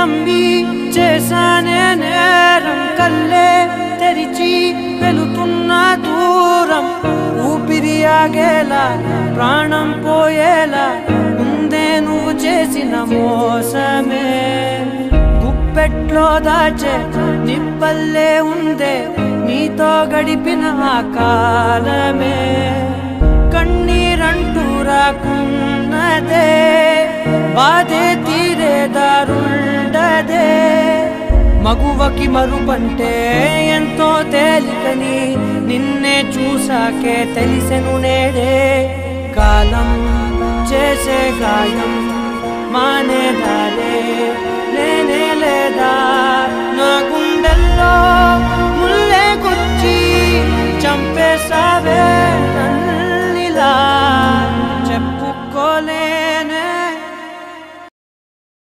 నమ్మి చేశానే నేరం కల్లే తెరిచి వెలుతున్న దూరం ఊపిరి ఆగేలా ప్రాణం పోయేలా ముందే నువ్వు చేసిన మోసమే గుప్పెట్లో దాచే నిప్పల్లే ఉందే నీతో గడిపిన ఆ కాలమే కన్నీరంటూ రాకున్నదే బాధే తీరే దారుండదే మగువకి మరుపంటే ఎంతో తేలికని నిన్నే చూసాకే తెలిసెను నేడే కాలం చేసే గాయం మానేదారే లేనే లేదా నా గుండెల్లో ముల్లే గుచ్చి చంపేసావే